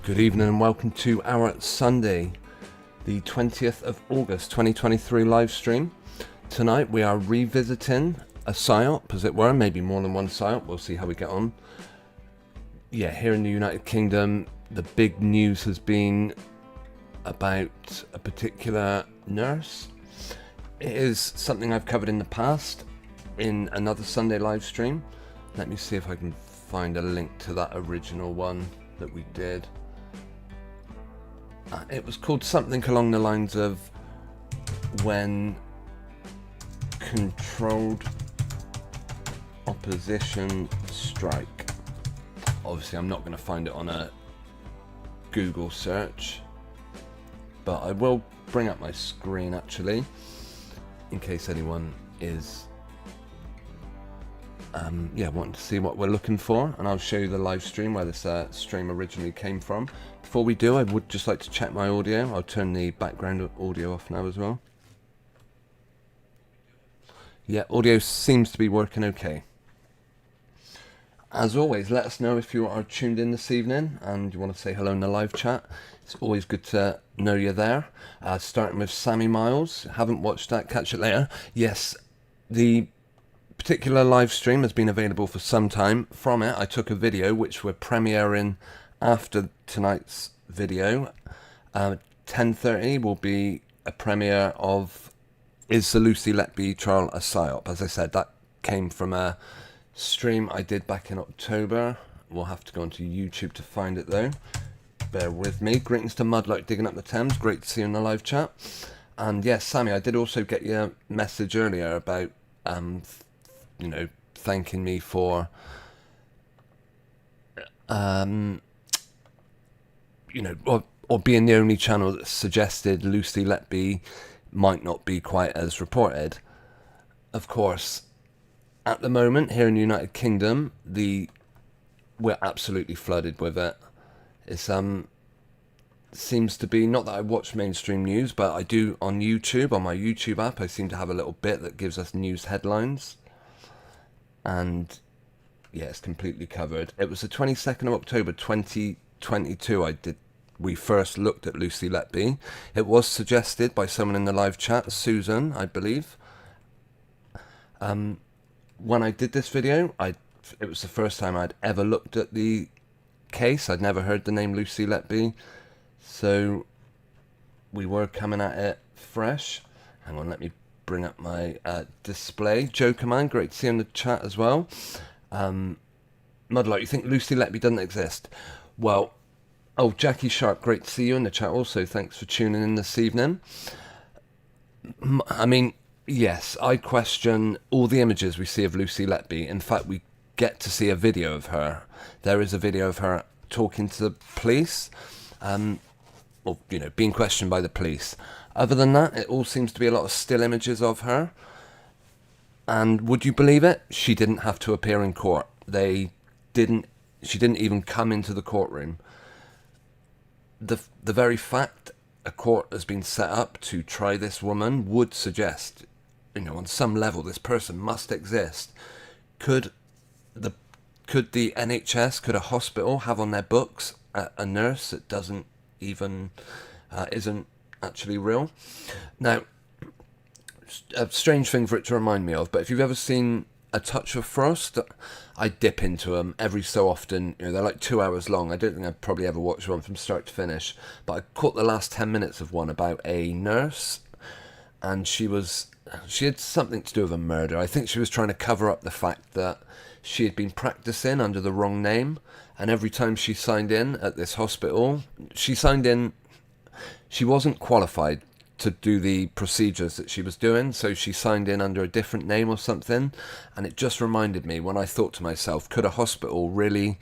Good evening and welcome to our Sunday, the 20th of August 2023 live stream. Tonight we are revisiting a PSYOP, as it were, maybe more than one PSYOP, we'll see how we get on. Yeah, here in the United Kingdom, the big news has been about a particular nurse. It is something I've covered in the past in another Sunday live stream. Let me see if I can find a link to that original one that we did. It was called something along the lines of when controlled opposition strike. Obviously I'm not going to find it on a Google search, but I will bring up my screen actually in case anyone is wanting to see what we're looking for, and I'll show you the live stream where this stream originally came from. Before we do, I would just like to check my audio. I'll turn the background audio off now as well. Yeah, audio seems to be working okay. As always, let us know if you are tuned in this evening and you want to say hello in the live chat. It's always good to know you're there. Starting with Sammy Miles. Haven't watched that, catch it later. Yes, the particular live stream has been available for some time. From it, I took a video which we're premiering after tonight's video. 10:30 will be a premiere of Is the Lucy Letby trial a PSYOP? As I said, that came from a stream I did back in October. We'll have to go onto YouTube to find it though. Bear with me. Greetings to Mudlight Digging Up the Thames. Great to see you in the live chat. And yes, Sammy, I did also get your message earlier about thanking me for or being the only channel that suggested Lucy Letby might not be quite as reported. Of course, at the moment here in the United Kingdom, we're absolutely flooded with it. It's seems to be, not that I watch mainstream news, but I do on YouTube, on my YouTube app. I seem to have a little bit that gives us news headlines, and yeah, it's completely covered. It was the 22nd of October 2022 we first looked at Lucy Letby. It was suggested by someone in the live chat, Susan, I believe. When I did this video, it was the first time I'd ever looked at the case. I'd never heard the name Lucy Letby, so we were coming at it fresh. Hang on, let me bring up my display. Joker Man, great to see you in the chat as well. Mudlight, you think Lucy Letby doesn't exist? Well, oh, Jackie Sharp, great to see you in the chat also. Thanks for tuning in this evening. I mean, yes, I question all the images we see of Lucy Letby. In fact, we get to see a video of her. There is a video of her talking to the police, or being questioned by the police. Other than that, it all seems to be a lot of still images of her. And would you believe it? She didn't have to appear in court. She didn't even come into the courtroom. The very fact a court has been set up to try this woman would suggest, on some level, this person must exist. Could the NHS, could a hospital have on their books a nurse that doesn't even isn't actually real? Now, a strange thing for it to remind me of, but if you've ever seen A Touch of Frost, I dip into them every so often. They're like 2 hours long. I don't think I've probably ever watched one from start to finish, but I caught the last 10 minutes of one about a nurse, and she had something to do with a murder. I think she was trying to cover up the fact that she had been practicing under the wrong name, and every time she signed in at this hospital, she wasn't qualified to do the procedures that she was doing, so she signed in under a different name or something. And it just reminded me when I thought to myself, could a hospital really,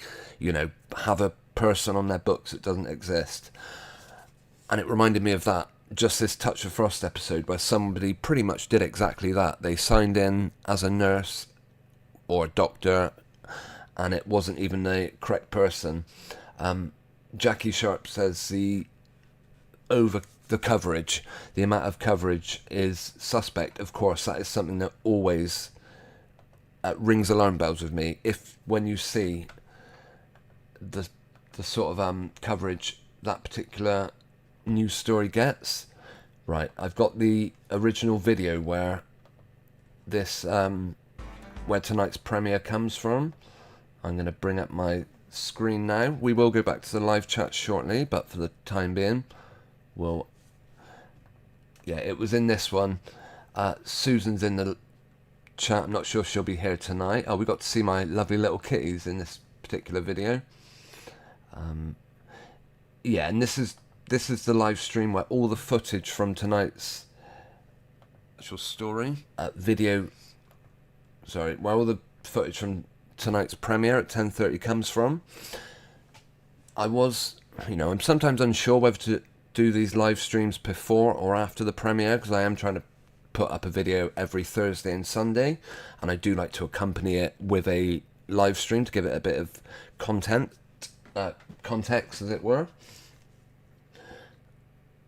have a person on their books that doesn't exist? And it reminded me of that, just this Touch of Frost episode where somebody pretty much did exactly that. They signed in as a nurse or a doctor, and it wasn't even the correct person. Jackie Sharp says the coverage, the amount of coverage is suspect. Of course, that is something that always rings alarm bells with me. When you see the the sort of coverage that particular news story gets. Right, I've got the original video where this where tonight's premiere comes from. I'm going to bring up my screen now. We will go back to the live chat shortly, but for the time being, we'll... Yeah, it was in this one. Susan's in the chat. I'm not sure if she'll be here tonight. Oh, we got to see my lovely little kitties in this particular video. Yeah, and this is the live stream where all the footage from tonight's actual story video. Sorry, where all the footage from tonight's premiere at 10:30 comes from. I was, I'm sometimes unsure whether to do these live streams before or after the premiere, because I am trying to put up a video every Thursday and Sunday, and I do like to accompany it with a live stream to give it a bit of context, as it were.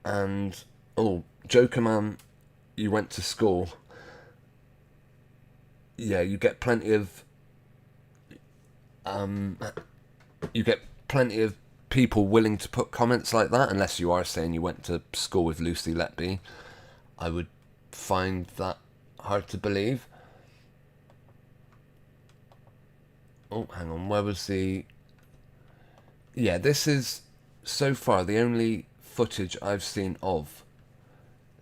And Joker Man, you went to school. Yeah, you get plenty of people willing to put comments like that, unless you are saying you went to school with Lucy Letby. I would find that hard to believe. Oh, hang on, where was the... Yeah, this is, so far, the only footage I've seen of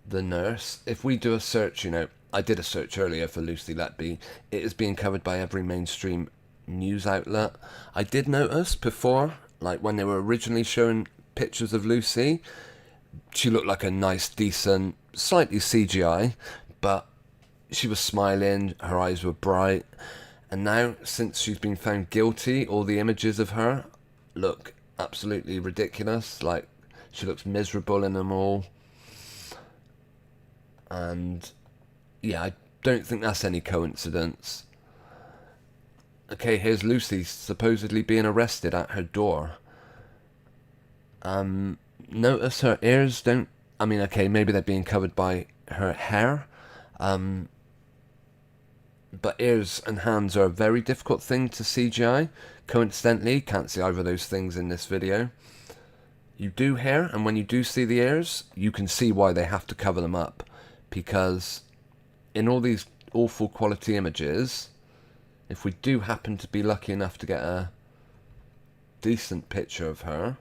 the nurse. If we do a search, I did a search earlier for Lucy Letby. It is being covered by every mainstream news outlet. I did notice before, like when they were originally showing pictures of Lucy, she looked like a nice, decent, slightly CGI, but she was smiling, her eyes were bright. And now, since she's been found guilty, all the images of her look absolutely ridiculous. Like, she looks miserable in them all. And yeah, I don't think that's any coincidence. Okay, here's Lucy supposedly being arrested at her door. Notice her ears don't... I mean, okay, maybe they're being covered by her hair. But ears and hands are a very difficult thing to CGI. Coincidentally, can't see either of those things in this video. You do hair, and when you do see the ears, you can see why they have to cover them up. Because in all these awful quality images, if we do happen to be lucky enough to get a decent picture of her,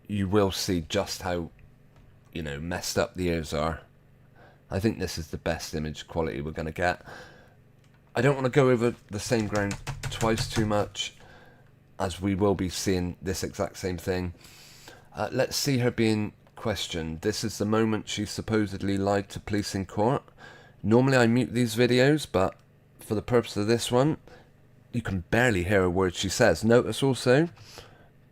you will see just how, messed up the ears are. I think this is the best image quality we're going to get. I don't want to go over the same ground twice too much, as we will be seeing this exact same thing. Let's see her being questioned. This is the moment she supposedly lied to police in court. Normally I mute these videos, but for the purpose of this one, you can barely hear a word she says. Notice also,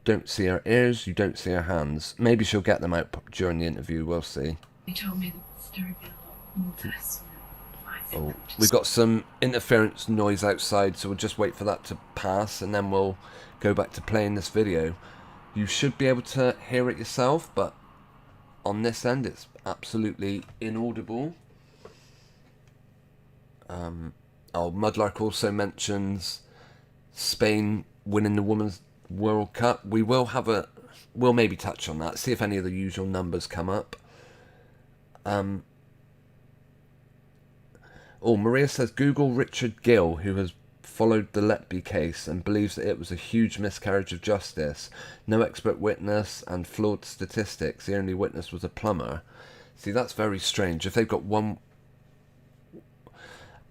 don't see her ears, you don't see her hands. Maybe she'll get them out during the interview, we'll see. He told me that the story would be a lot more personal. Oh, we've got some interference noise outside, so we'll just wait for that to pass, and then we'll go back to playing this video. You should be able to hear it yourself, but on this end it's absolutely inaudible. Mudlark also mentions Spain winning the Women's World Cup. We'll maybe touch on that, see if any of the usual numbers come up. Maria says, Google Richard Gill, who has followed the Letby case and believes that it was a huge miscarriage of justice. No expert witness and flawed statistics. The only witness was a plumber. See, that's very strange. If they've got one...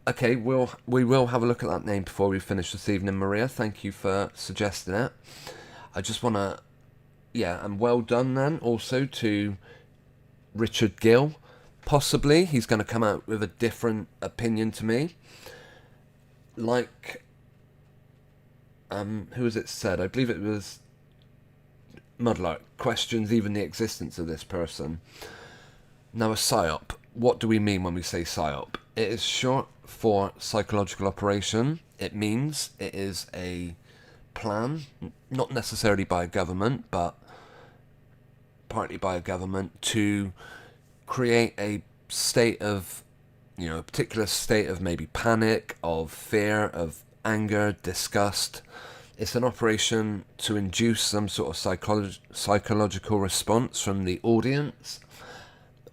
Okay, we will have a look at that name before we finish this evening, Maria. Thank you for suggesting it. I just want to... Yeah, and well done then also to Richard Gill. Possibly he's going to come out with a different opinion to me. Like, who was it said? I believe it was Mudlark. Questions even the existence of this person. Now, a PSYOP. What do we mean when we say PSYOP? It is short for psychological operation. It means it is a plan, not necessarily by a government, but partly by a government, to create a state of, a particular state of maybe panic, of fear, of anger, disgust It's an operation to induce some sort of psychological response from the audience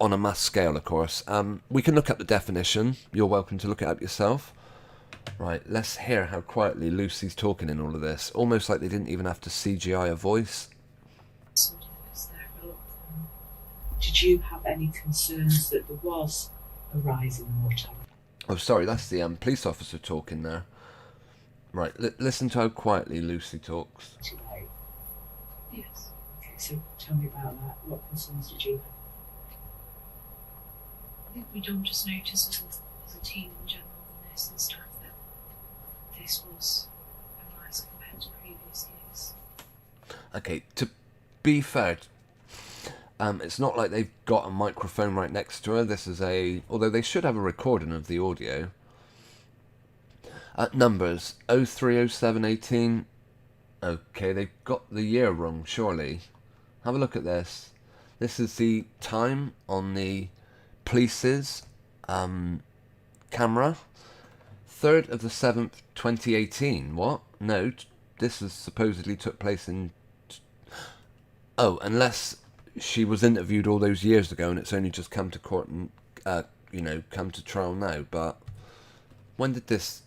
on a mass scale, of course. We can look up the definition. You're welcome to look it up yourself. Right, let's hear how quietly Lucy's talking in all of this. Almost like they didn't even have to CGI a voice. Did you have any concerns that there was a rise in mortality? Oh, sorry, that's the police officer talking there. Right, listen to how quietly Lucy talks. Today? Yes. Okay, so tell me about that. What concerns did you have? I think we don't just notice as a team in general, the nursing staff, that this was a rise compared to previous years. Okay, to be fair, it's not like they've got a microphone right next to her. This is although they should have a recording of the audio. Numbers 030718. Okay, they've got the year wrong, surely. Have a look at this. This is the time on the police's camera. 3rd of the 7th, 2018. What? No, this was supposedly took place in... Oh, unless she was interviewed all those years ago and it's only just come to court and, come to trial now. But when did this...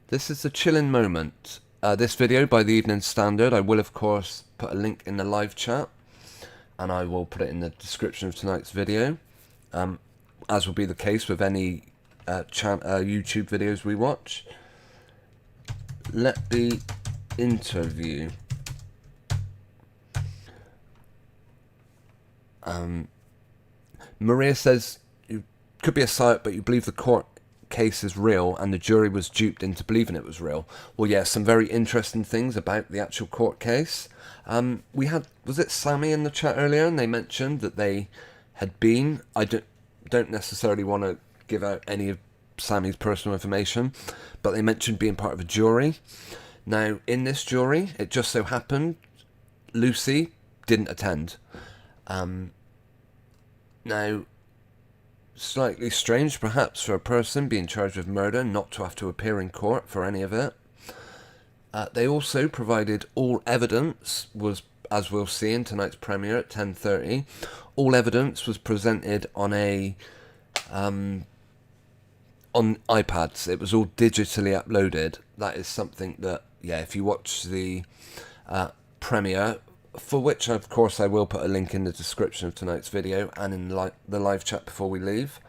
This is a chilling moment. This video by the Evening Standard, I will of course put a link in the live chat, and I will put it in the description of tonight's video, as will be the case with any YouTube videos we watch. Let the interview. Maria says, you could be a psyop, but you believe the court case is real and the jury was duped into believing it was real. Well, yeah, some very interesting things about the actual court case. We had, was it Sammy in the chat earlier, and they mentioned that they had been, I don't necessarily want to give out any of Sammy's personal information, but they mentioned being part of a jury. Now, in this jury, it just so happened Lucy didn't attend. Now, slightly strange perhaps for a person being charged with murder not to have to appear in court for any of it. They also provided all evidence was, as we'll see in tonight's premiere at 10:30, all evidence was presented on on iPads. It was all digitally uploaded. That is something that, yeah, if you watch the premiere, for which of course I will put a link in the description of tonight's video and in the live chat before we leave.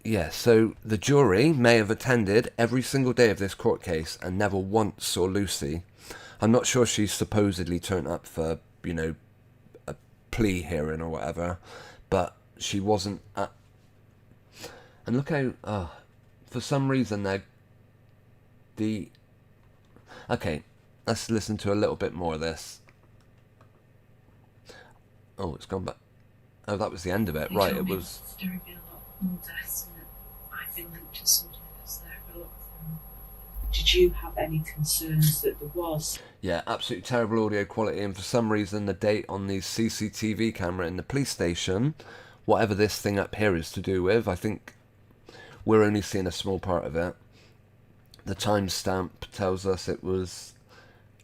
Yeah, so the jury may have attended every single day of this court case and never once saw Lucy. I'm not sure she supposedly turned up for, a plea hearing or whatever, but she wasn't at... And look how, for some reason Okay, let's listen to a little bit more of this. Oh, it's gone back. Oh, that was the end of it. Right, it was... There would be a lot more deaths, and I've been linked to somebody that's there for a lot of them. Did you have any concerns that there was? Yeah, absolutely terrible audio quality, and for some reason the date on the CCTV camera in the police station, whatever this thing up here is to do with, I think we're only seeing a small part of it. The timestamp tells us it was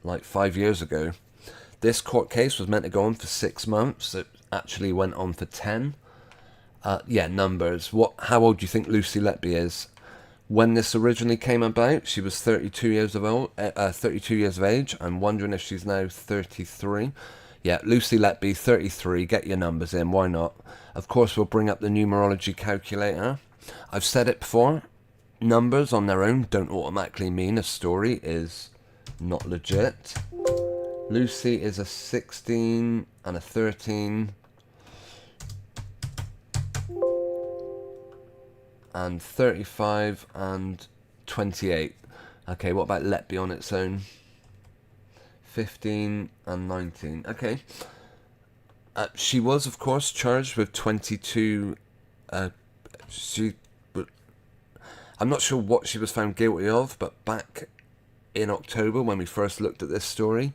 like 5 years ago. This court case was meant to go on for 6 months. It actually went on for 10. Yeah, numbers. How old do you think Lucy Letby is? When this originally came about, she was 32 years of age. I'm wondering if she's now 33. Yeah, Lucy Letby, 33. Get your numbers in. Why not? Of course, we'll bring up the numerology calculator. I've said it before. Numbers on their own don't automatically mean a story is not legit. Lucy is a 16 and a 13 and 35 and 28. Okay, what about Letby on its own? 15 and 19. Okay. She was, of course, charged with 22... I'm not sure what she was found guilty of, but back in October, when we first looked at this story,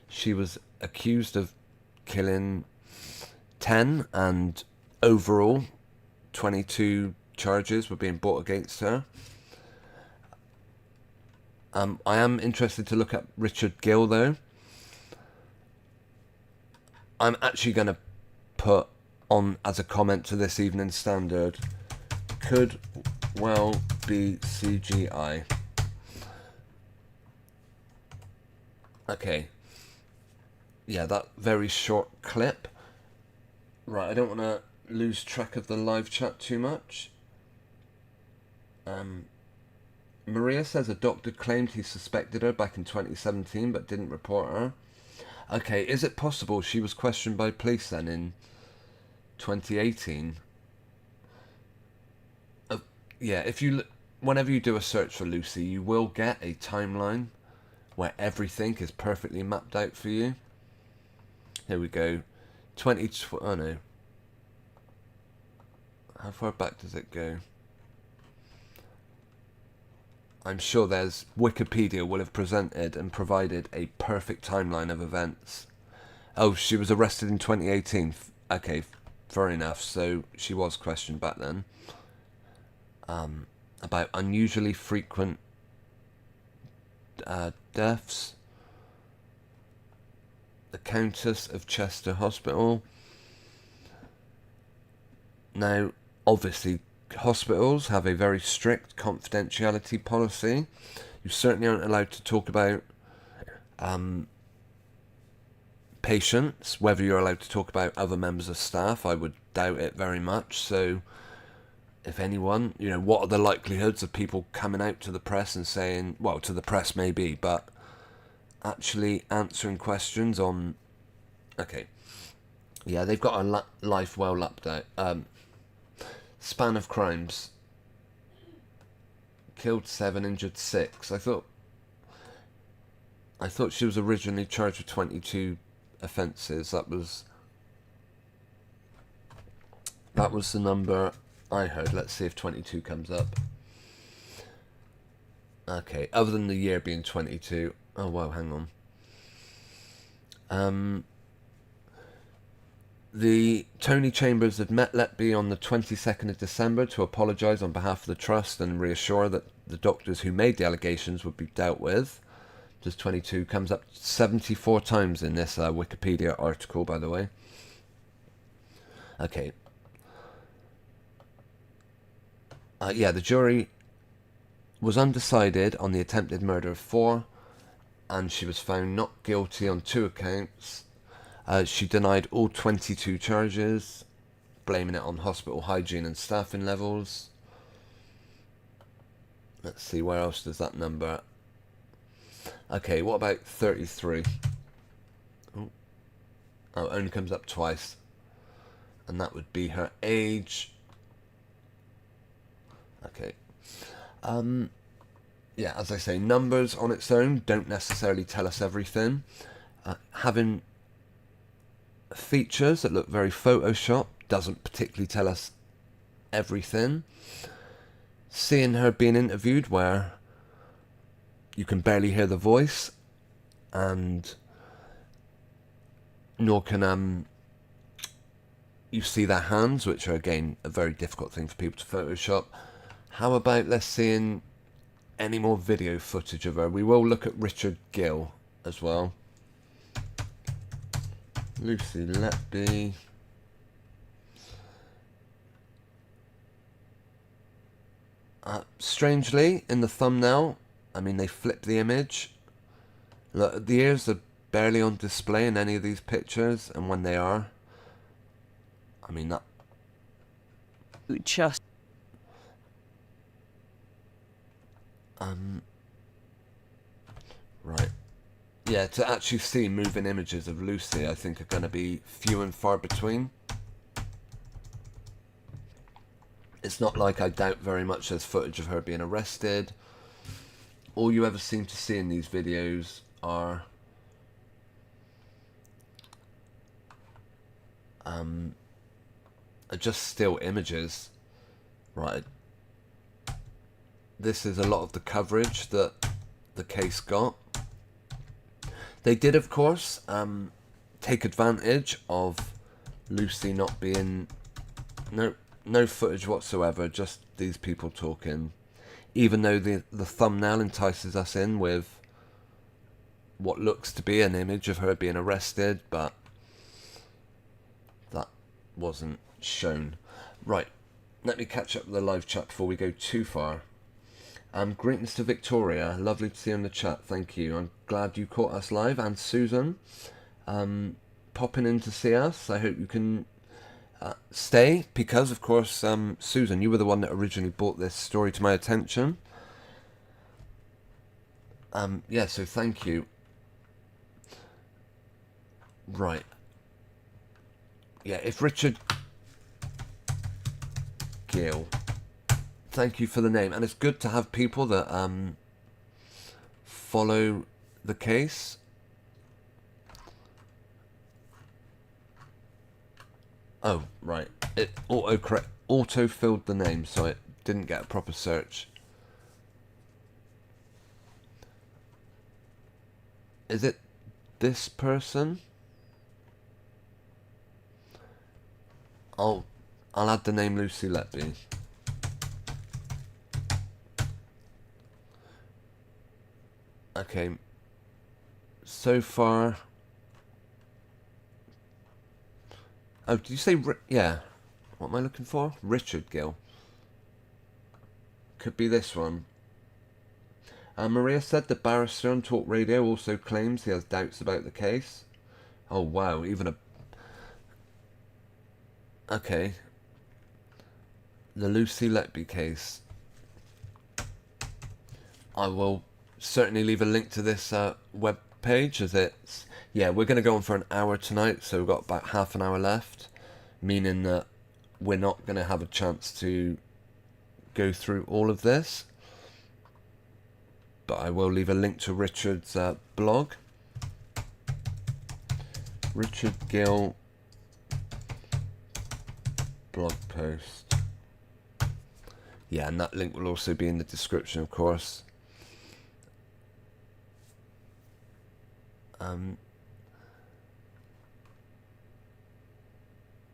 she was accused of killing 10, and overall 22 charges were being brought against her. I am interested to look at Richard Gill, though. I'm actually going to put on as a comment to this Evening Standard, could well be CGI. Okay. Yeah, that very short clip. Right, I don't want to lose track of the live chat too much. Maria says a doctor claimed he suspected her back in 2017 but didn't report her. Okay, is it possible she was questioned by police then in 2018? Yeah, whenever you do a search for Lucy, you will get a timeline where everything is perfectly mapped out for you. Here we go. Oh no. How far back does it go? I'm sure Wikipedia will have presented and provided a perfect timeline of events. Oh, she was arrested in 2018. Okay, fair enough. So she was questioned back then. About unusually frequent deaths. The Countess of Chester Hospital. Now, obviously, hospitals have a very strict confidentiality policy. You certainly aren't allowed to talk about patients. Whether you're allowed to talk about other members of staff, I would doubt it very much. So, if anyone, what are the likelihoods of people coming out to the press and saying, well, to the press maybe, but actually answering questions on... Okay. Yeah, they've got a life well lapped out. Span of crimes. Killed 7, injured 6. I thought she was originally charged with 22 offences. That was the number I heard. Let's see if 22 comes up. Okay, other than the year being 22. Oh wow, hang on. The Tony Chambers had met Letby on the 22nd of December to apologise on behalf of the Trust and reassure that the doctors who made the allegations would be dealt with. Just 22 comes up 74 times in this Wikipedia article, by the way. Okay. Yeah, the jury was undecided on the attempted murder of 4, and she was found not guilty on 2 accounts. She denied all 22 charges, blaming it on hospital hygiene and staffing levels. Let's see, where else does that number... Okay, what about 33? Oh, it only comes up twice. And that would be her age. Okay. Yeah, as I say, numbers on its own don't necessarily tell us everything. Having features that look very Photoshop doesn't particularly tell us everything. Seeing her being interviewed where you can barely hear the voice, and nor can you see their hands, which are again a very difficult thing for people to Photoshop. How about let's see any more video footage of her? We will look at Richard Gill as well. Lucy Letby. Strangely, in the thumbnail, I mean, they flipped the image. Look, the ears are barely on display in any of these pictures, and when they are, I mean, that... Just... Right. Yeah, to actually see moving images of Lucy, I think are going to be few and far between. It's not like I doubt very much there's footage of her being arrested. All you ever seem to see in these videos are just still images. Right. This is a lot of the coverage that the case got. They did, of course, take advantage of Lucy not being... No footage whatsoever, just these people talking even though the thumbnail entices us in with what looks to be an image of her being arrested, but that wasn't shown. Right, let me catch up with the live chat before we go too far. Greetings to Victoria, lovely to see you in the chat, thank you. I'm glad you caught us live, and Susan, popping in to see us. I hope you can stay, because of course, Susan, you were the one that originally brought this story to my attention. Yeah, so thank you. Right. Yeah, if Richard Gill, thank you for the name, and it's good to have people that follow the case. Oh, right. It auto-filled the name, so it didn't get a proper search. Is it this person? I'll add the name Lucy Letby. Okay. So far. Oh, did you say yeah? What am I looking for? Richard Gill. Could be this one. Maria said the barrister on Talk Radio also claims he has doubts about the case. Oh wow, even a... Okay. The Lucy Letby case. I will certainly leave a link to this web page, as it's... Yeah, we're going to go on for an hour tonight, so we've got about half an hour left, meaning that we're not going to have a chance to go through all of this. But I will leave a link to Richard's blog. Richard Gill blog post. Yeah, and that link will also be in the description, of course.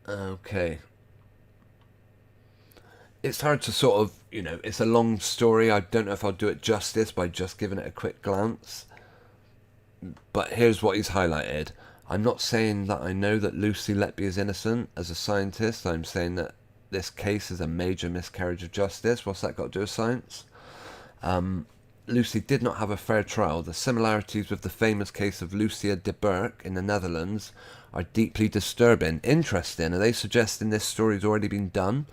Okay. It's hard to sort of, you know, it's a long story. I don't know if I'll do it justice by just giving it a quick glance. But here's what he's highlighted. I'm not saying that I know that Lucy Letby is innocent. As a scientist, I'm saying that this case is a major miscarriage of justice. What's that got to do with science? Lucy did not have a fair trial. The similarities with the famous case of Lucia de Burke in the Netherlands are deeply disturbing. Interesting. Are they suggesting this story's already been done?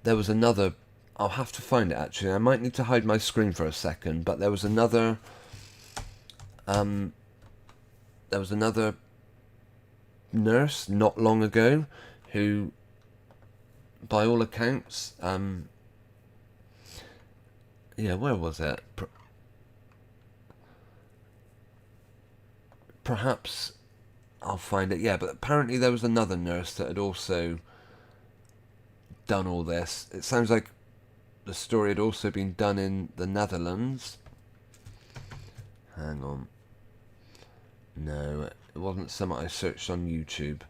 There was another... I'll have to find it, actually. I might need to hide my screen for a second, but there was another... nurse not long ago who, by all accounts... yeah, where was it? Perhaps I'll find it. Yeah, but apparently there was another nurse that had also done all this. It sounds like the story had also been done in the Netherlands. Hang on. No, it wasn't something I searched on YouTube.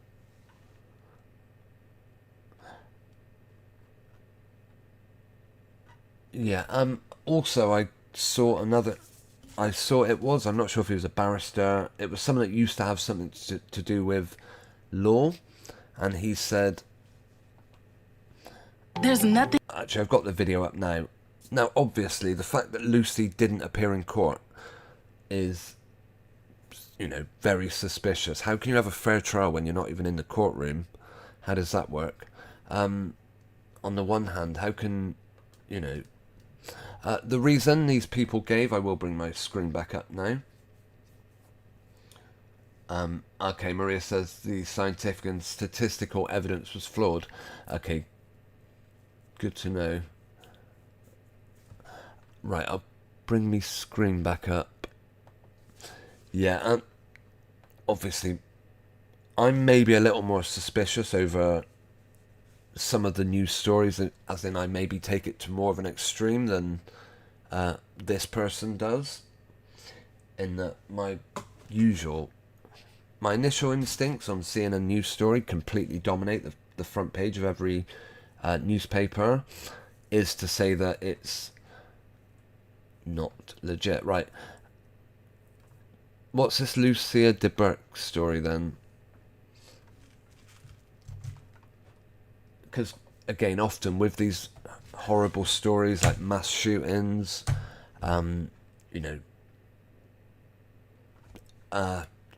Yeah, also I saw another... I'm not sure if he was a barrister. It was someone that used to have something to do with law. And he said... There's nothing... Actually, I've got the video up now. Now, obviously, the fact that Lucy didn't appear in court is, you know, very suspicious. How can you have a fair trial when you're not even in the courtroom? How does that work? On the one hand, how can, you know... the reason these people gave, I will bring my screen back up now. Okay, Maria says the scientific and statistical evidence was flawed. Okay, good to know. Right, I'll bring my screen back up. Yeah, obviously, I'm maybe a little more suspicious over some of the news stories, as in I maybe take it to more of an extreme than this person does. In that my initial instincts on seeing a news story completely dominate the front page of every newspaper is to say that it's not legit. Right. What's this Lucia de Burke story then? Because, again, often with these horrible stories like mass shootings, you know,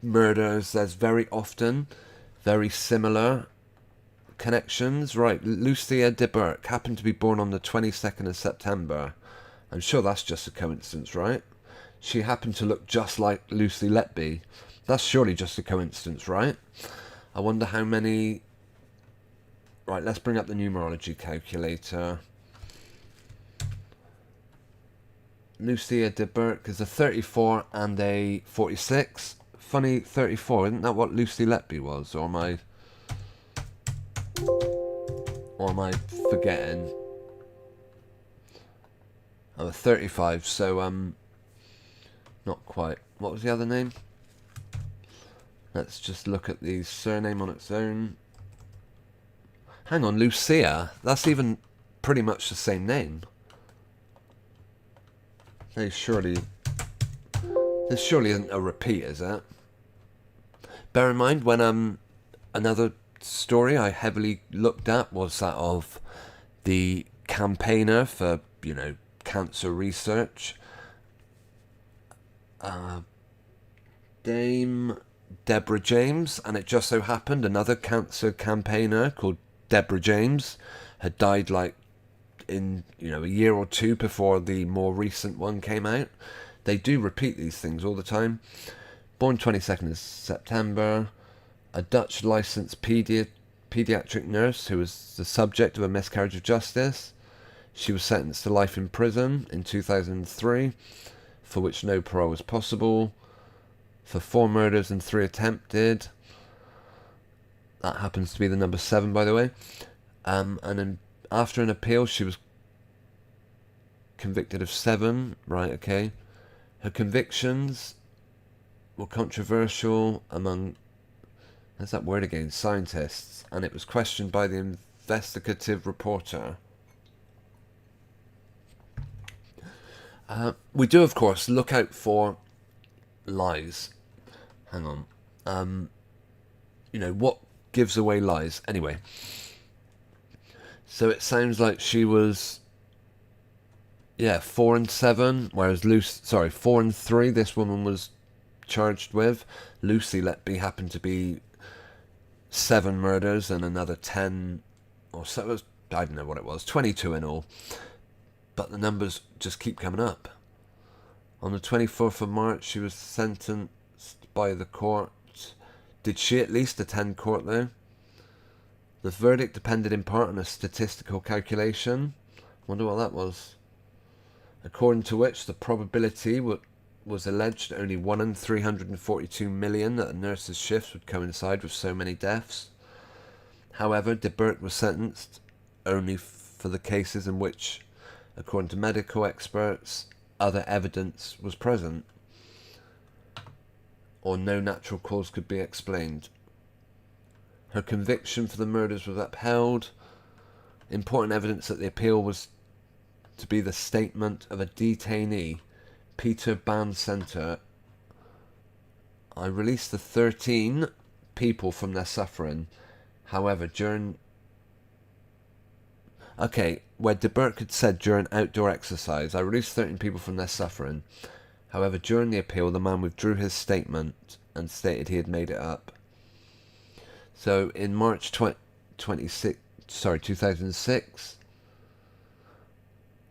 murders, there's very often very similar connections. Right, Lucia de Burke happened to be born on the 22nd of September. I'm sure that's just a coincidence, right? She happened to look just like Lucy Letby. That's surely just a coincidence, right? I wonder how many... Right, let's bring up the numerology calculator. Lucia de Burke is a 34 and a 46. Funny 34, isn't that what Lucy Letby was? Or am I forgetting? I'm a 35, so not quite. What was the other name? Let's just look at the surname on its own. Hang on, Lucia. That's even pretty much the same name. This surely isn't a repeat, is it? Bear in mind, when another story I heavily looked at was that of the campaigner for, you know, cancer research, Dame Deborah James, and it just so happened another cancer campaigner called Deborah James had died like in, you know, a year or two before the more recent one came out. They do repeat these things all the time. Born 22nd of September, a Dutch licensed pediatric nurse who was the subject of a miscarriage of justice. She was sentenced to life in prison in 2003, for which no parole was possible, for 4 murders and 3 attempted. That happens to be the number 7, by the way. And then after an appeal, she was convicted of 7. Right, okay. Her convictions were controversial among, there's that word again, scientists, and it was questioned by the investigative reporter. We do, of course, look out for lies. Hang on. You know, what gives away lies? Anyway. So it sounds like she was, 4 and 7, whereas 4 and 3 this woman was charged with. Lucy Letby happened to be 7 murders and another 10 or so. I don't know what it was, 22 in all. But the numbers just keep coming up. On the 24th of March, she was sentenced by the court. Did she at least attend court though? The verdict depended in part on a statistical calculation. Wonder what that was. According to which the probability was alleged only 1 in 342 million that a nurse's shifts would coincide with so many deaths. However, de Burke was sentenced only for the cases in which, according to medical experts, other evidence was present, or no natural cause could be explained. Her conviction for the murders was upheld. Important evidence at the appeal was to be the statement of a detainee, Peter Bancenter. I released the 13 people from their suffering. However, where de Burke had said during outdoor exercise, I released 13 people from their suffering. However, during the appeal, the man withdrew his statement and stated he had made it up. So in March 2006,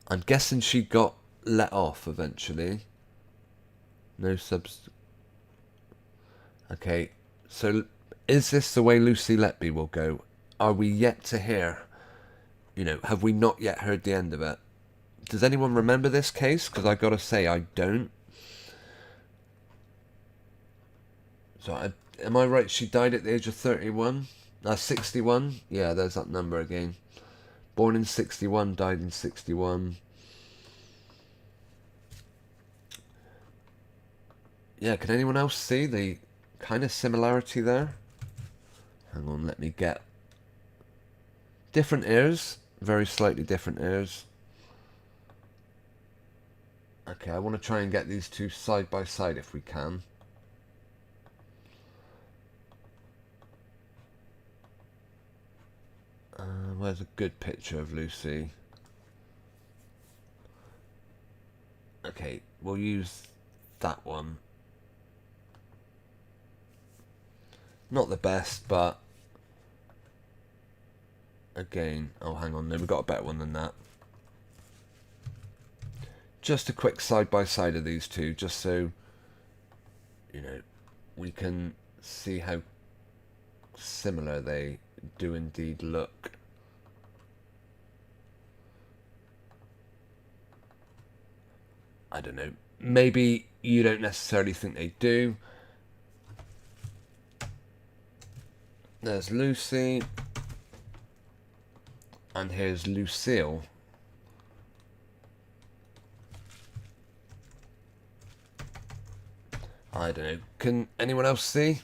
I'm guessing she got let off eventually. No subs. Okay, so is this the way Lucy Letby will go? Are we yet to hear? You know, have we not yet heard the end of it? Does anyone remember this case? Because I gotta say, I don't. So, am I right? She died at the age of 31? 61? Yeah, there's that number again. Born in 61, died in 61. Yeah, can anyone else see the kind of similarity there? Hang on, let me get... Different ears. Very slightly different ears. Okay, I want to try and get these two side by side if we can. Where's a good picture of Lucy? Okay, we'll use that one. Not the best, but again, oh hang on, no, we've got a better one than that. Just a quick side by side of these two, just so you know we can see how similar they do indeed look. I don't know, maybe you don't necessarily think they do. There's Lucy, and here's Lucille. I don't know, can anyone else see?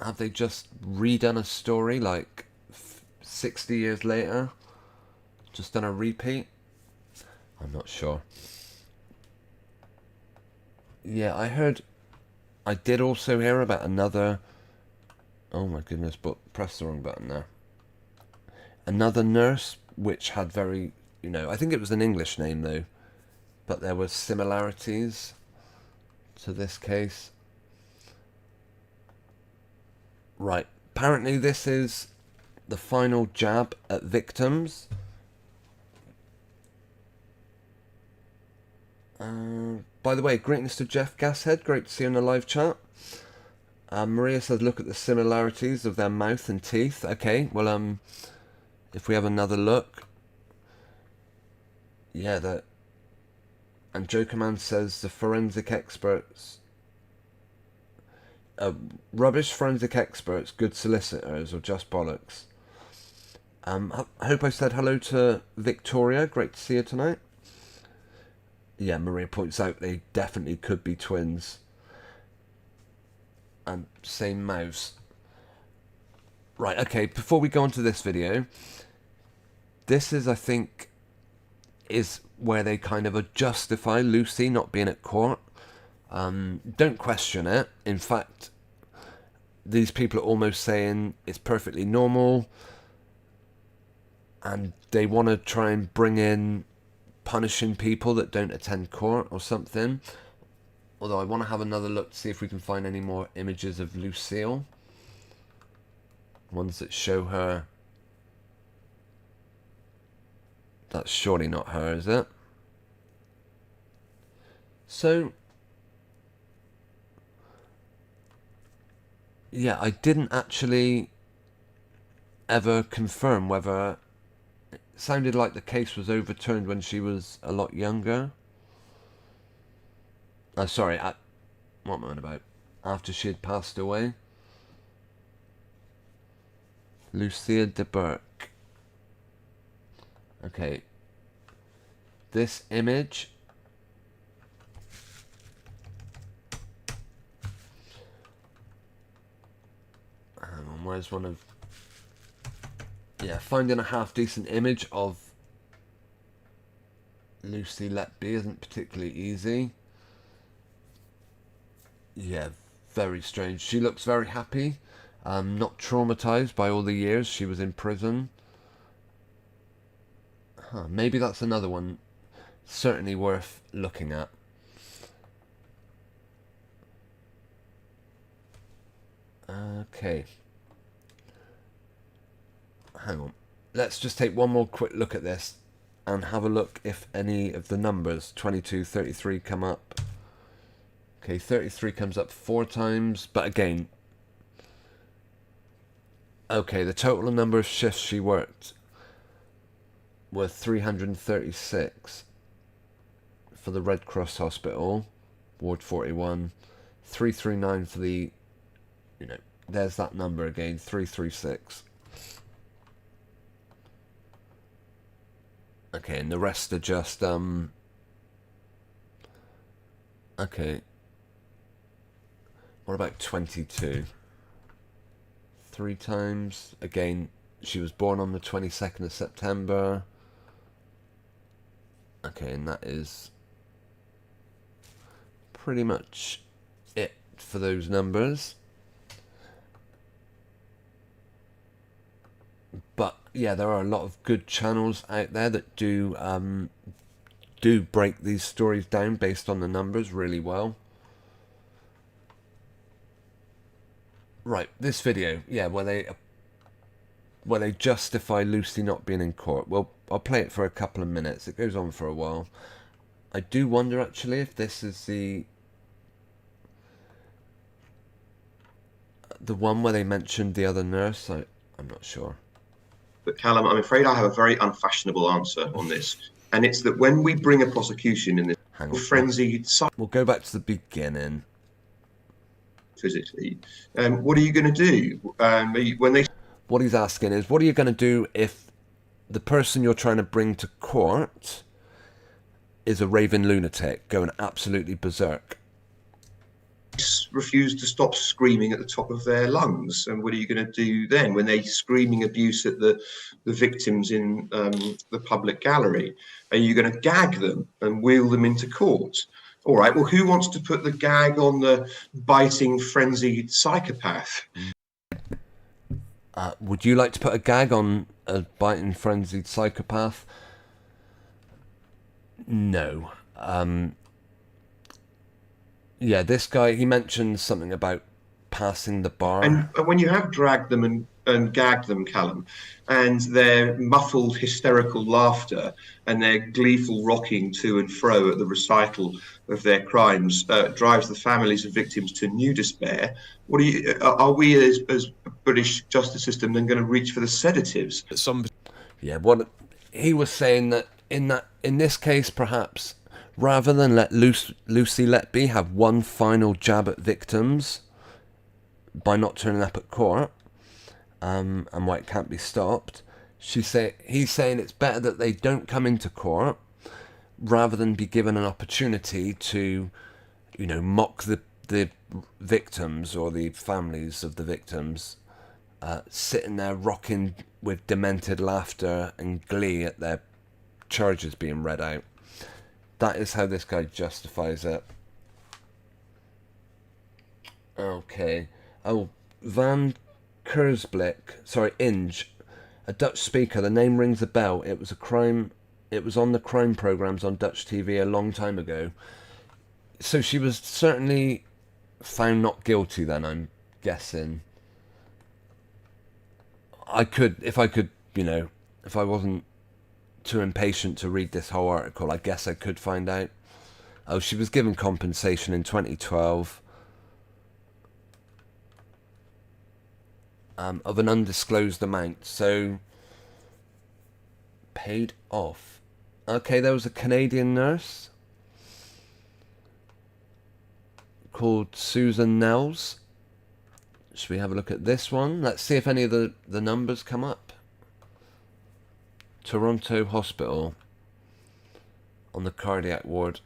Have they just redone a story like 60 years later? Just done a repeat? I'm not sure. Yeah, I did also hear about another, oh my goodness, but press the wrong button there. Another nurse, which had very, I think it was an English name though, but there were similarities to this case. Right, apparently this is the final jab at victims. By the way, greetings to Jeff Gashead, great to see you in the live chat. Maria says, look at the similarities of their mouth and teeth. Okay, well, if we have another look. Yeah, and Jokerman says the forensic experts, rubbish forensic experts, good solicitors, or just bollocks. I hope I said hello to Victoria, great to see you tonight. Yeah, Maria points out they definitely could be twins. And same mouths. Right, okay, before we go on to this video, this is, I think, is where they kind of justify Lucy not being at court. Don't question it. In fact, these people are almost saying it's perfectly normal, and they want to try and bring in punishing people that don't attend court or something. Although I want to have another look to see if we can find any more images of Lucille. Ones that show her. That's surely not her, is it? So, yeah, I didn't actually ever confirm whether it sounded like the case was overturned when she was a lot younger. Sorry, what am I on about? After she had passed away. Lucia de Burke. Okay. This image. Hang on, where's one of... Yeah, finding a half-decent image of Lucy Letby isn't particularly easy. Yeah, very strange. She looks very happy. Not traumatized by all the years she was in prison. Maybe that's another one certainly worth looking at. Okay. Hang on. Let's just take one more quick look at this and have a look if any of the numbers 22, 33 come up. Okay, 33 comes up 4 times, but again, okay, the total number of shifts she worked were 336 for the Red Cross Hospital, Ward 41, 339 for the, there's that number again, 336. Okay, and the rest are just, okay. What about 22? 3 times. Again, she was born on the 22nd of September. Okay, and that is pretty much it for those numbers. But yeah, there are a lot of good channels out there that do break these stories down based on the numbers really well. Right, this video, yeah, where they justify Lucy not being in court. Well, I'll play it for a couple of minutes. It goes on for a while. I do wonder actually if this is the one where they mentioned the other nurse. I'm not sure. But Callum, I'm afraid I have a very unfashionable answer on this, and it's that when we bring a prosecution in this frenzied We'll go back to the beginning. Physically, what are you going to do when they? What he's asking is, what are you going to do if the person you're trying to bring to court is a raving lunatic going absolutely berserk? Refuse to stop screaming at the top of their lungs, and what are you going to do then when they're screaming abuse at the victims in the public gallery? Are you going to gag them and wheel them into court? All right, well, who wants to put the gag on the biting frenzied psychopath? Would you like to put a gag on a biting frenzied psychopath? No. Yeah, this guy, he mentioned something about passing the bar. And when you have dragged them and gagged them, Callum, and their muffled hysterical laughter and their gleeful rocking to and fro at the recital of their crimes drives the families of victims to new despair, are we as a British justice system then going to reach for the sedatives? Yeah, what he was saying that in this case, perhaps rather than let Lucy Letby have one final jab at victims by not turning up at court, and why it can't be stopped, he's saying it's better that they don't come into court rather than be given an opportunity to, mock the victims or the families of the victims, sitting there rocking with demented laughter and glee at their charges being read out. That is how this guy justifies it. Okay. Oh, Van Inge, a Dutch speaker. The name rings a bell. It was on the crime programs on Dutch TV a long time ago. So she was certainly found not guilty then, I'm guessing. If I wasn't too impatient to read this whole article, I guess I could find out. Oh, she was given compensation in 2012 of an undisclosed amount, so paid off. Okay, there was a Canadian nurse called Susan Nels. Should we have a look at this one? Let's see if any of the numbers come up. Toronto Hospital on the cardiac ward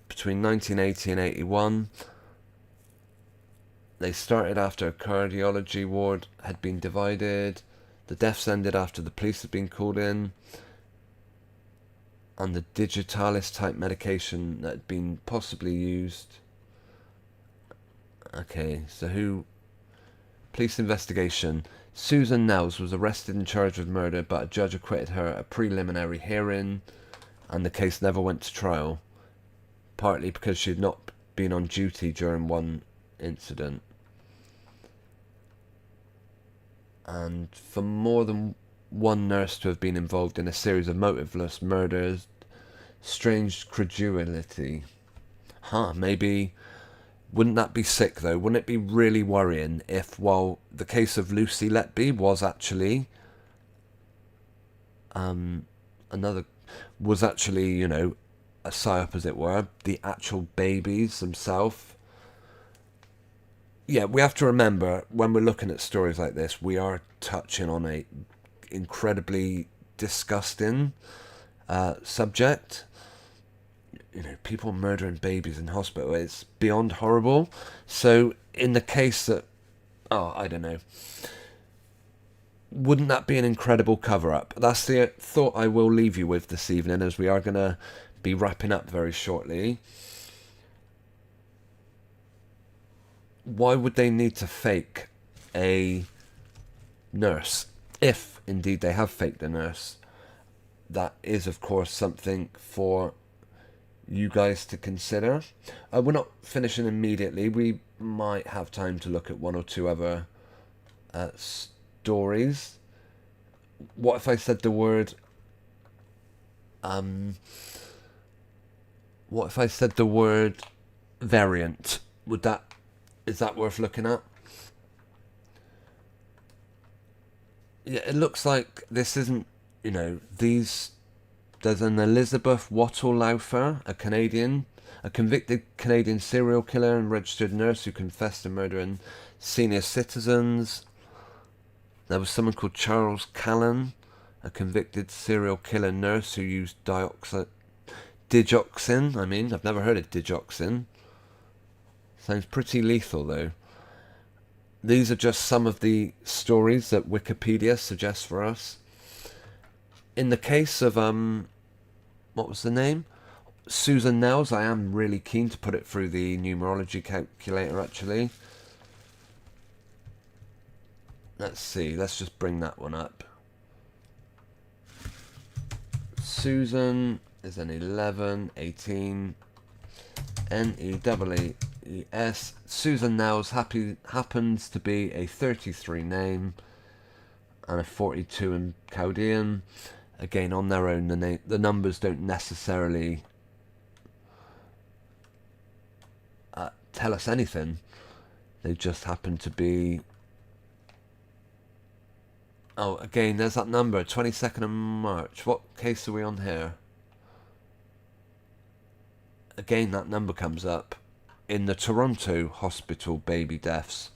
between 1980 and 81. They started after a cardiology ward had been divided. The deaths ended after the police had been called in, and the digitalis type medication that had been possibly used. Okay, so police investigation. Susan Nels was arrested and charged with murder, but a judge acquitted her at a preliminary hearing, and the case never went to trial, partly because she had not been on duty during one incident. And for more than one nurse to have been involved in a series of motiveless murders, strange credulity. Maybe. Wouldn't that be sick though? Wouldn't it be really worrying if, while the case of Lucy Letby was actually a PSYOP, as it were, the actual babies themselves. Yeah, we have to remember when we're looking at stories like this, we are touching on a incredibly disgusting subject. People murdering babies in hospital, it's beyond horrible. So in the case that, I don't know, wouldn't that be an incredible cover-up? That's the thought I will leave you with this evening, as we are going to be wrapping up very shortly. Why would they need to fake a nurse? If indeed they have faked a nurse, that is of course something for you guys to consider. We're not finishing immediately. We might have time to look at one or two other stories. What if I said the word what if I said the word variant? Is that worth looking at? Yeah, it looks like this isn't, there's an Elizabeth Wattle-Lowther, a convicted Canadian serial killer and registered nurse who confessed to murdering senior citizens. There was someone called Charles Callan, a convicted serial killer nurse who used digoxin. I've never heard of digoxin. Sounds pretty lethal though. These are just some of the stories that Wikipedia suggests for us. In the case of, what was the name? Susan Nels, I am really keen to put it through the numerology calculator actually. Let's see, let's just bring that one up. Susan is an 11, 18, Nees. Susan Nels happens to be a 33 name and a 42 in Chaldean. Again, on their own, the numbers don't necessarily tell us anything. They just happen to be... Oh, again, there's that number, 22nd of March. What case are we on here? Again, that number comes up in the Toronto hospital baby deaths.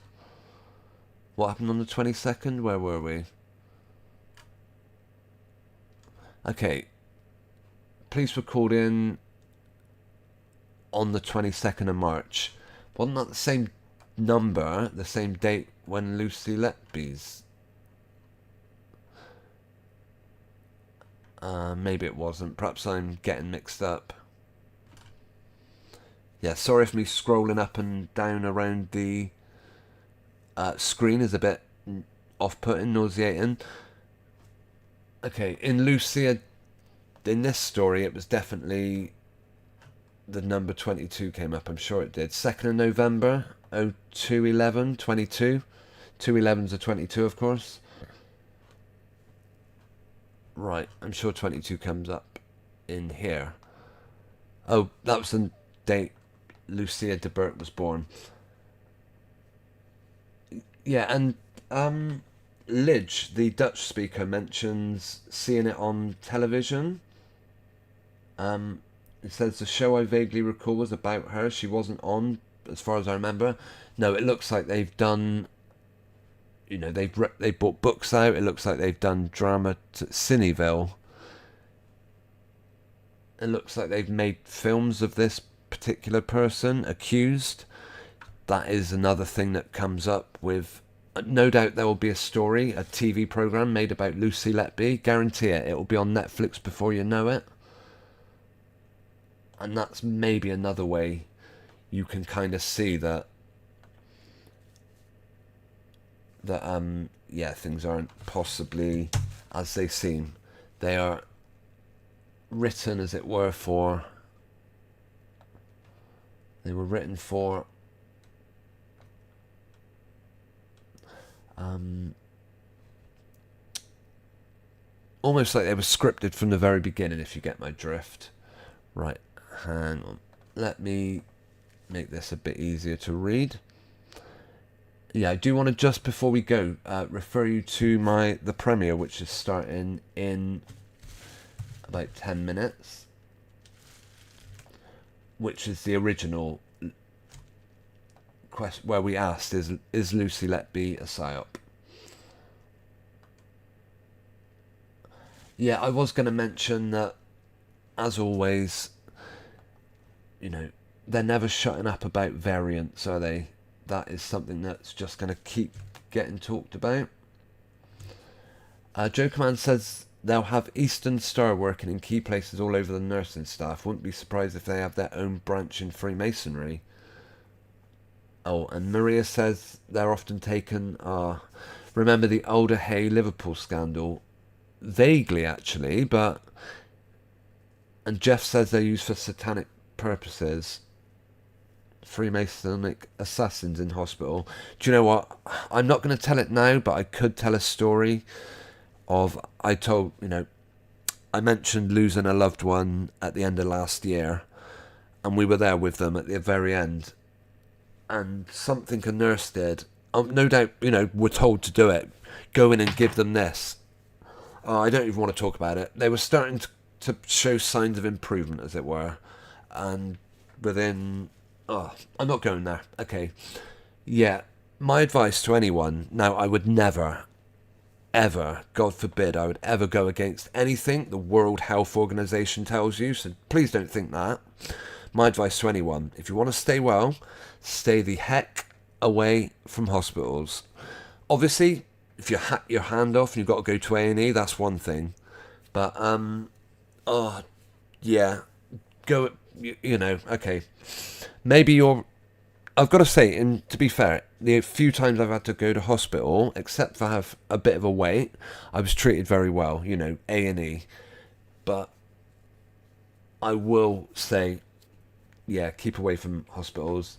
What happened on the 22nd? Where were we? Okay. Police were called in on the 22nd of March. Wasn't that the same number, the same date when Lucy Letby's? Maybe it wasn't. Perhaps I'm getting mixed up. Yeah, sorry if me scrolling up and down around the screen is a bit off-putting, nauseating. Okay, in Lucia, in this story, it was definitely the number 22 came up. I'm sure it did. 2nd of November, 0211, 22. 211's a 22, of course. Right, I'm sure 22 comes up in here. Oh, that was the date Lucia de Bert was born. Yeah, and Lidge, the Dutch speaker, mentions seeing it on television. It says the show I vaguely recall was about her. She wasn't on, as far as I remember. No, it looks like they've done... they bought books out. It looks like they've done drama to Cineville. It looks like they've made films of this particular person accused. That is another thing that comes up with... No doubt there will be a story, a TV program made about Lucy Letby. Guarantee it. It will be on Netflix before you know it. And that's maybe another way you can kind of see that things aren't possibly as they seem. They are written, as it were, for... They were written for... almost like they were scripted from the very beginning, if you get my drift. Right, hang on. Let me make this a bit easier to read. Yeah, I do want to, just before we go, refer you to the premiere, which is starting in about 10 minutes, which is the original question where we asked, is Lucy Letby a PSYOP? Yeah, I was going to mention that, as always, they're never shutting up about variants, are they? That is something that's just going to keep getting talked about. Joe Command says They'll have Eastern Star working in key places all over the nursing staff. Wouldn't be surprised if they have their own branch in Freemasonry. Oh, and Maria says they're often taken... remember the Alder Hay Liverpool scandal? Vaguely, actually, but... And Jeff says they're used for satanic purposes. Freemasonic assassins in hospital. Do you know what? I'm not going to tell it now, but I could tell a story of... I mentioned losing a loved one at the end of last year, and we were there with them at the very end. And something a nurse did, no doubt, were told to do it. Go in and give them this. I don't even want to talk about it. They were starting to show signs of improvement, as it were. And within... I'm not going there. Okay. Yeah, my advice to anyone... Now, I would never, ever, God forbid, I would ever go against anything the World Health Organization tells you, so please don't think that. My advice to anyone, if you want to stay well, stay the heck away from hospitals. Obviously, if you hack your hand off and you've got to go to A&E, that's one thing. But, yeah, go, okay. Maybe you're... I've got to say, and to be fair, the few times I've had to go to hospital, except for have a bit of a wait, I was treated very well, A&E. But I will say, yeah, keep away from hospitals.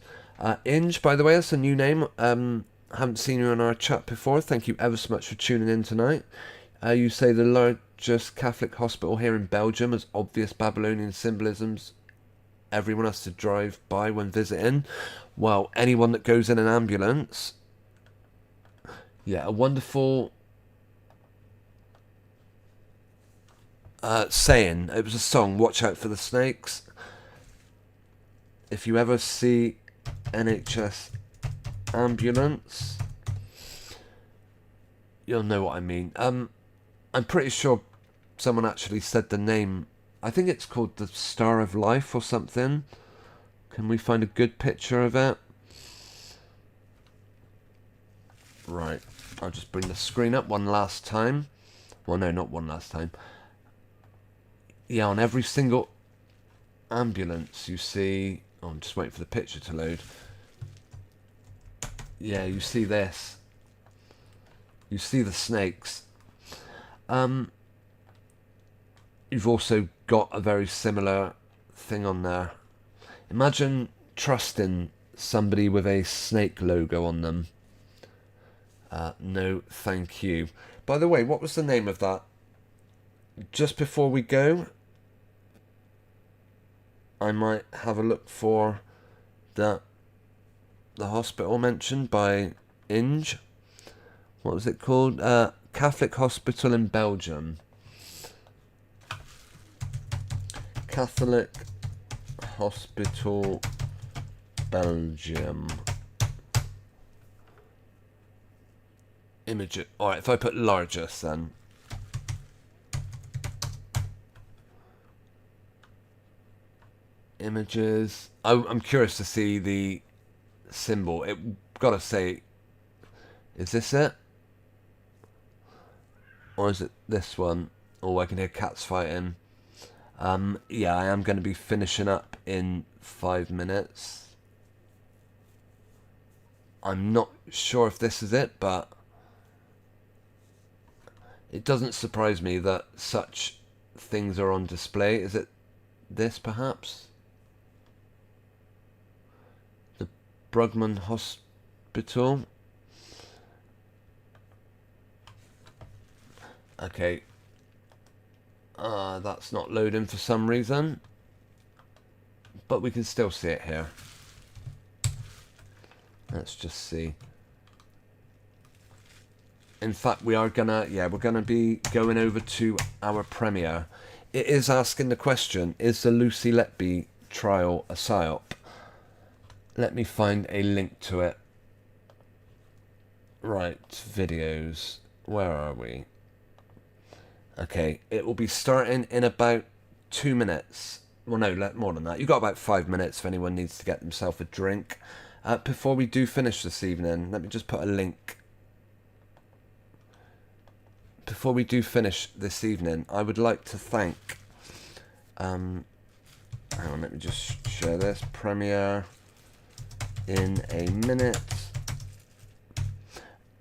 Inge, by the way, that's a new name. Haven't seen you in our chat before. Thank you ever so much for tuning in tonight. You say the largest Catholic hospital here in Belgium has obvious Babylonian symbolisms everyone has to drive by when visiting. Well, anyone that goes in an ambulance... Yeah, a wonderful... saying. It was a song, Watch Out for the Snakes. If you ever see NHS ambulance, you'll know what I mean. I'm pretty sure someone actually said the name. I think it's called the Star of Life or something. Can we find a good picture of it? Right, I'll just bring the screen up one last time. Well, no, not one last time. Yeah, on every single ambulance you see... Oh, I'm just waiting for the picture to load. Yeah, you see this. You see the snakes. You've also got a very similar thing on there. Imagine trusting somebody with a snake logo on them. No, thank you. By the way, what was the name of that? Just before we go, I might have a look for the hospital mentioned by Inge. What was it called? Catholic Hospital in Belgium. Catholic Hospital Belgium. Image. Alright, if I put largest then. Images. I'm curious to see the symbol. It gotta say, is this it? Or is it this one? Oh, I can hear cats fighting. Yeah, I am going to be finishing up in 5 minutes. I'm not sure if this is it, but it doesn't surprise me that such things are on display. Is it this, perhaps? The Brugman Hospital. Okay. That's not loading for some reason. But we can still see it here. Let's just see. In fact, we're gonna be going over to our premiere. It is asking the question, is the Lucy Letby trial a PSYOP? Let me find a link to it. Right, videos. Where are we? Okay, it will be starting in about 2 minutes. Well, no, more than that. You've got about 5 minutes if anyone needs to get themselves a drink. Before we do finish this evening, let me just put a link. before we do finish this evening, I would like to thank, hang on, let me just share this, premiere in a minute.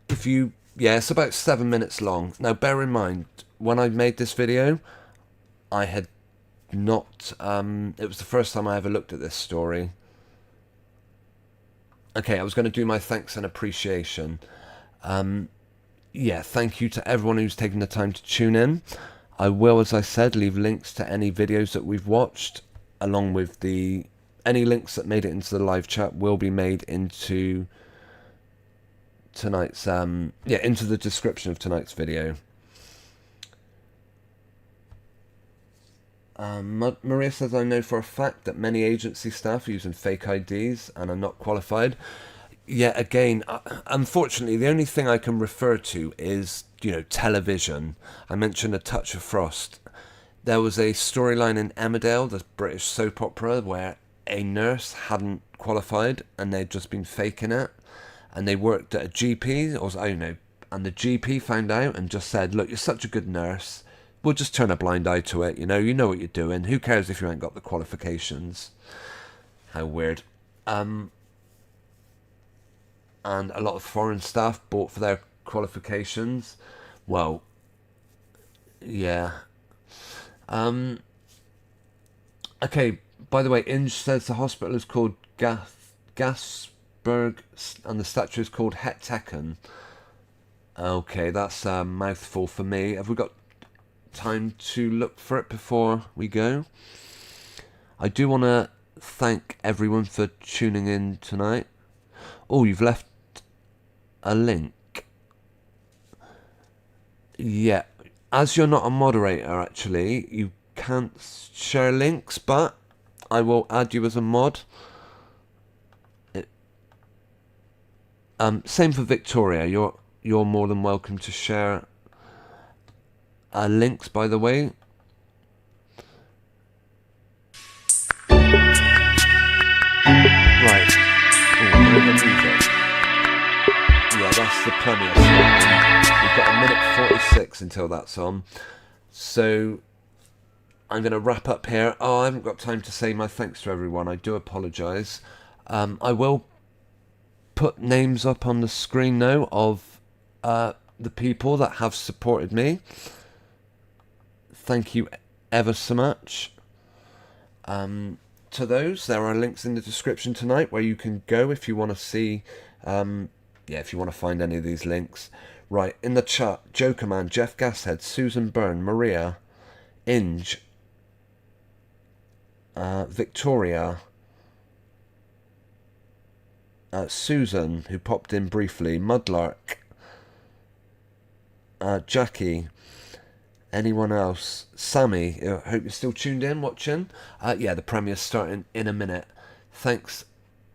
If you, yeah, it's about 7 minutes long. Now bear in mind, when I made this video, I had not, it was the first time I ever looked at this story. Okay, I was going to do my thanks and appreciation. Yeah, thank you to everyone who's taken the time to tune in. I will, as I said, leave links to any videos that we've watched, along with any links that made it into the live chat will be made into tonight's, into the description of tonight's video. Maria says, I know for a fact that many agency staff are using fake IDs and are not qualified. Yeah, again, unfortunately, the only thing I can refer to is, television. I mentioned A Touch of Frost. There was a storyline in Emmerdale, the British soap opera, where a nurse hadn't qualified and they'd just been faking it. And they worked at a GP, and the GP found out and just said, look, you're such a good nurse, we'll just turn a blind eye to it, you know what you're doing, who cares if you ain't got the qualifications. How weird. And a lot of foreign staff bought for their qualifications. Well, yeah. Okay, by the way, Inge says the hospital is called Gasberg and the statue is called Hettecken. Okay, that's a mouthful for me. Have we got time to look for it before we go? I do want to thank everyone for tuning in tonight. Oh, you've left a link. Yeah, as you're not a moderator, actually, you can't share links, but I will add you as a mod. Same for Victoria. You're more than welcome to share links, by the way. Right. Ooh, music. Yeah, that's the premiere song. We've got a minute 46 until that's on. So I'm going to wrap up here. Oh, I haven't got time to say my thanks to everyone. I do apologise. I will put names up on the screen now of the people that have supported me. Thank you ever so much. To those, there are links in the description tonight where you can go if you want to see, if you want to find any of these links. Right, in the chat, Jokerman, Jeff Gashead, Susan Byrne, Maria, Inge, Victoria, Susan, who popped in briefly, Mudlark, Jackie, anyone else, Sammy, I hope you're still tuned in, watching. Yeah, the premiere's starting in a minute. Thanks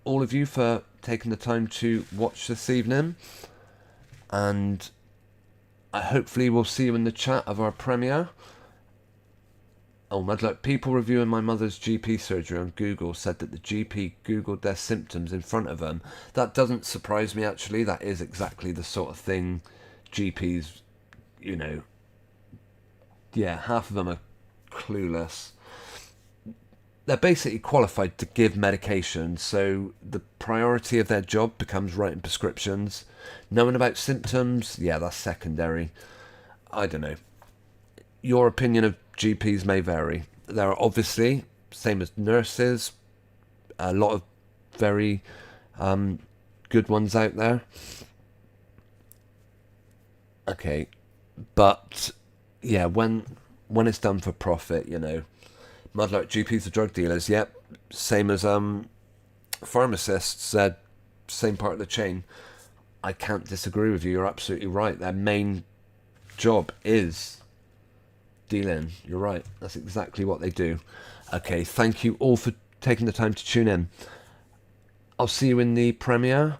all of you for taking the time to watch this evening, and hopefully we'll see you in the chat of our premiere. Oh, Mudlark, people reviewing my mother's GP surgery on Google said that the GP Googled their symptoms in front of them. That doesn't surprise me, actually. That is exactly the sort of thing GPs, yeah, half of them are clueless. They're basically qualified to give medication, so the priority of their job becomes writing prescriptions. Knowing about symptoms, yeah, that's secondary. I don't know. Your opinion of GPs may vary. There are obviously, same as nurses, a lot of very good ones out there. Okay, but yeah, when it's done for profit, Mudlark, GPs are drug dealers, yep, same as pharmacists, same part of the chain. I can't disagree with you, you're absolutely right. Their main job is dealing. You're right, that's exactly what they do. Okay, thank you all for taking the time to tune in. I'll see you in the premiere,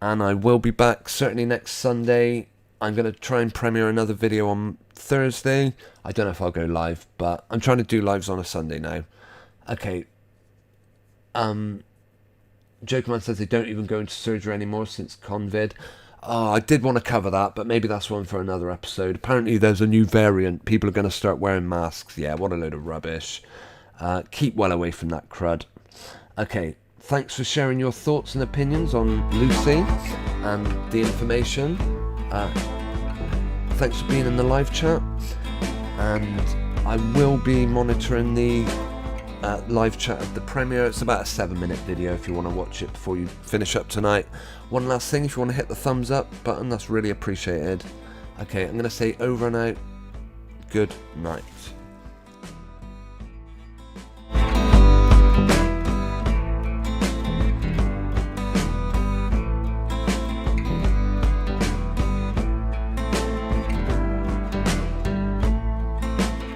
and I will be back certainly next Sunday. I'm going to try and premiere another video on Thursday. I don't know if I'll go live, but I'm trying to do lives on a Sunday now. Okay. Jokerman says they don't even go into surgery anymore since Convid. Oh, I did want to cover that, but maybe that's one for another episode. Apparently there's a new variant. People are going to start wearing masks. Yeah, what a load of rubbish. Keep well away from that crud. Okay, thanks for sharing your thoughts and opinions on Lucy and the information. Thanks for being in the live chat. And I will be monitoring the live chat of the premiere. It's about a 7-minute video if you want to watch it before you finish up tonight. One last thing, if you want to hit the thumbs up button, that's really appreciated. Okay, I'm going to say over and out. Good night.